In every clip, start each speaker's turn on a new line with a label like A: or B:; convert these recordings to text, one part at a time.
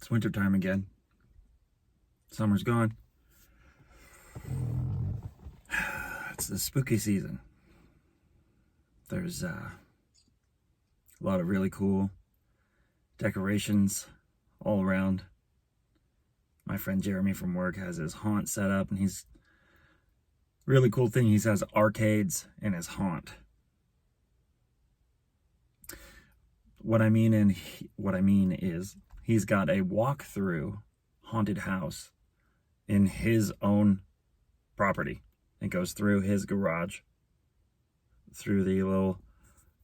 A: It's wintertime again. Summer's gone. It's the spooky season. There's a lot of really cool decorations all around. My friend Jeremy from work has his haunt set up, and he's really cool thing. He has arcades in his haunt. What I mean is he's got a walk-through haunted house in his own property. It goes through his garage, through the little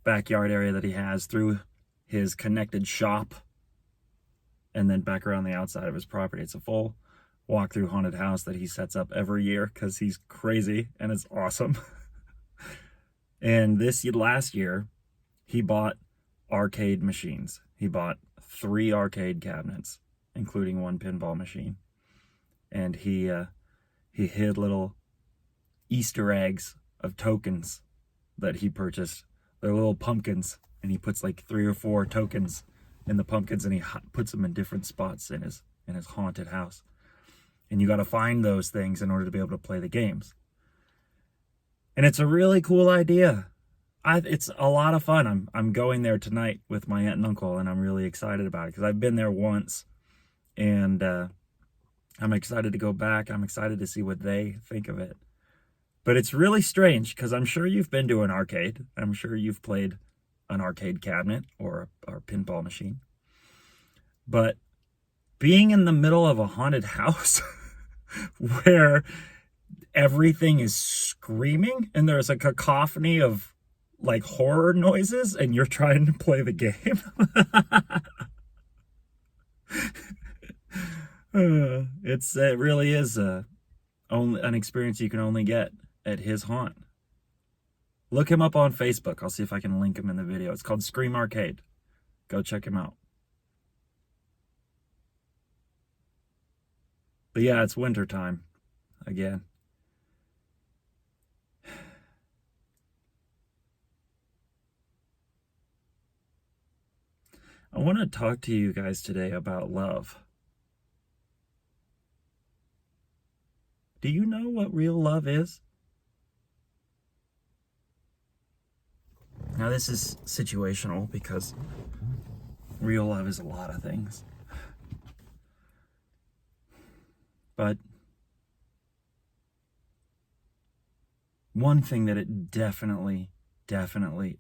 A: backyard area that he has, through his connected shop, and then back around the outside of his property. It's a full walk-through haunted house that he sets up every year because he's crazy and it's awesome. And last year, he bought arcade machines. He bought 3 arcade cabinets, including 1 pinball machine. And he hid little Easter eggs of tokens that he purchased. They're little pumpkins, and he puts like 3 or 4 tokens in the pumpkins, and he puts them in different spots in his haunted house. And you got to find those things in order to be able to play the games. And it's a really cool idea. It's a lot of fun. I'm going there tonight with my aunt and uncle, and I'm really excited about it because I've been there once, and I'm excited to go back. I'm excited to see what they think of it. But it's really strange because I'm sure you've been to an arcade. I'm sure you've played an arcade cabinet or a pinball machine. But being in the middle of a haunted house where everything is screaming and there's a cacophony of like horror noises and you're trying to play the game. It really is an experience you can only get at his haunt. Look him up on Facebook. I'll see if I can link him in the video. It's called Scream Arcade. Go check him out. But yeah, it's winter time again. I want to talk to you guys today about love. Do you know what real love is? Now, this is situational because real love is a lot of things. But one thing that it definitely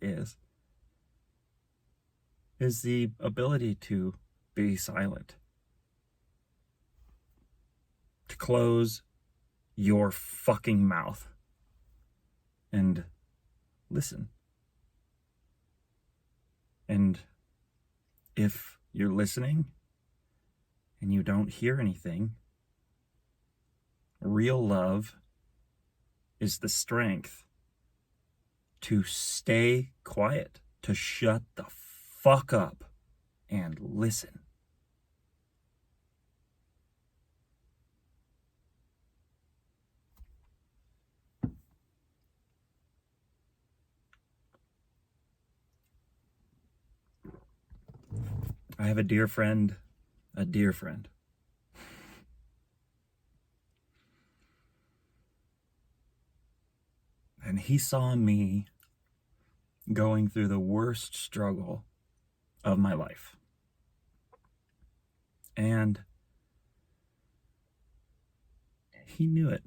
A: is the ability to be silent. To close your fucking mouth and listen. And if you're listening and you don't hear anything, real love is the strength to stay quiet, to shut the fuck up and listen. I have a dear friend. And he saw me going through the worst struggle of my life. And he knew it.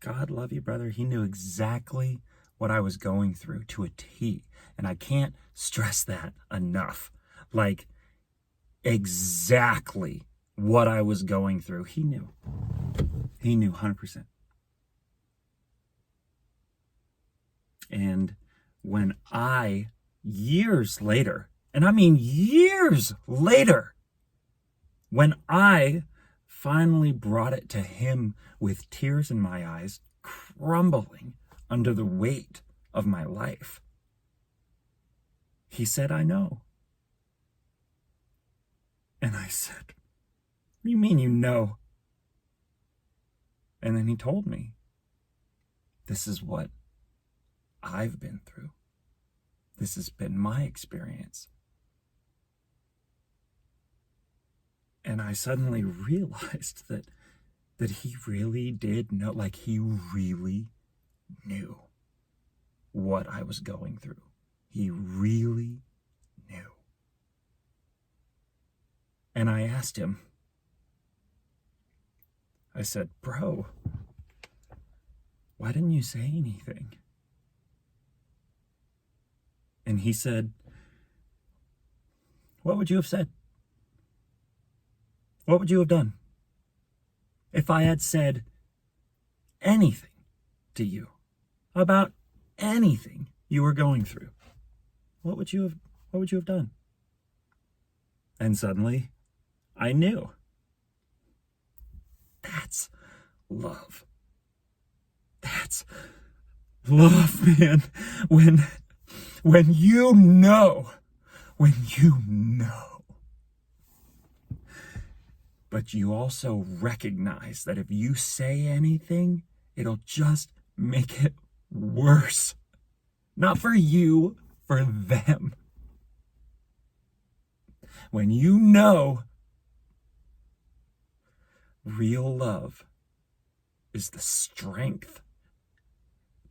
A: God love you, brother. He knew exactly what I was going through to a T. And I can't stress that enough. Like, exactly what I was going through. He knew. He knew 100%. And when years later, and I mean years later, when I finally brought it to him with tears in my eyes, crumbling under the weight of my life, he said, I know. And I said, what do you mean you know? And then he told me, this is what I've been through. This has been my experience. And I suddenly realized that he really did know, like he really knew what I was going through. He really knew. And I asked him, I said, bro, why didn't you say anything? And he said, what would you have said? What would you have done if I had said anything to you about anything you were going through? What would you have done? And suddenly I knew. That's love. That's love, man. When you know, but you also recognize that if you say anything, it'll just make it worse. Not for you, for them. When you know, real love is the strength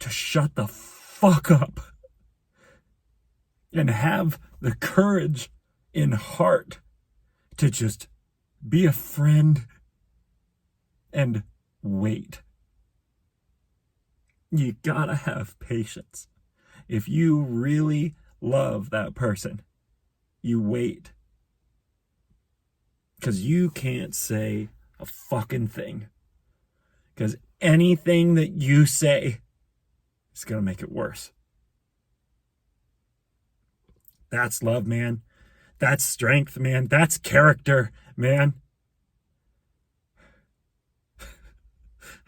A: to shut the fuck up and have the courage in heart to just be a friend and wait. You gotta have patience. If you really love that person, you wait. Because you can't say a fucking thing. Because anything that you say is gonna make it worse. That's love, man. That's strength, man. That's character, man.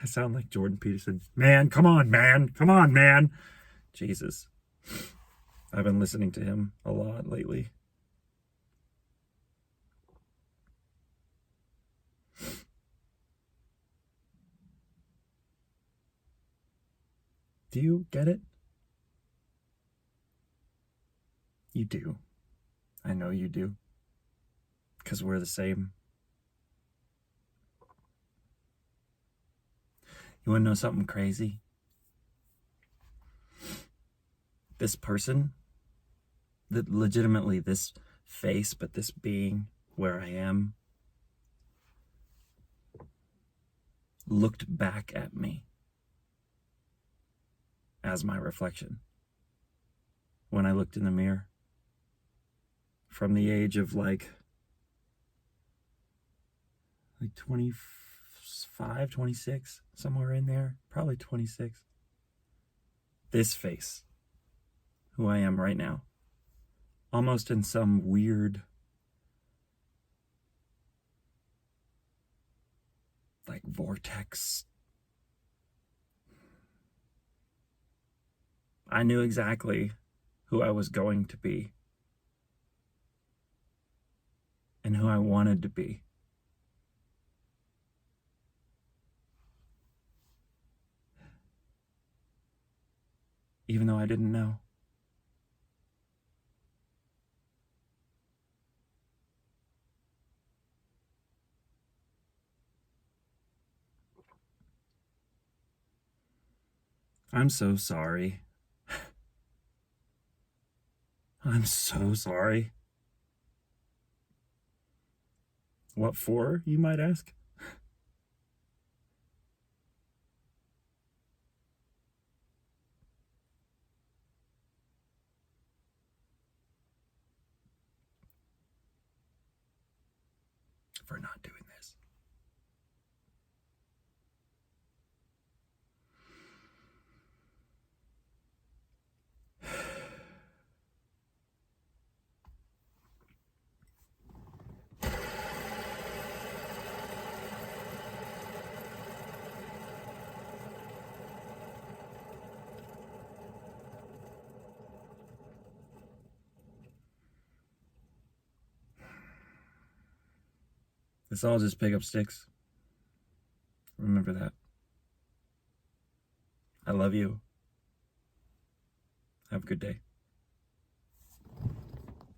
A: I sound like Jordan Peterson. Man, come on, man. Come on, man. Jesus. I've been listening to him a lot lately. Do you get it? You do. I know you do. Because we're the same. You want to know something crazy? This person, that legitimately this face, but this being where I am, looked back at me as my reflection when I looked in the mirror. From the age of like 25, 26, somewhere in there, probably 26. This face, who I am right now, almost in some weird, like vortex. I knew exactly who I was going to be and who I wanted to be. Even though I didn't know. I'm so sorry. I'm so sorry. What for, you might ask? For not doing this. Let's all just pick up sticks. Remember that. I love you. Have a good day.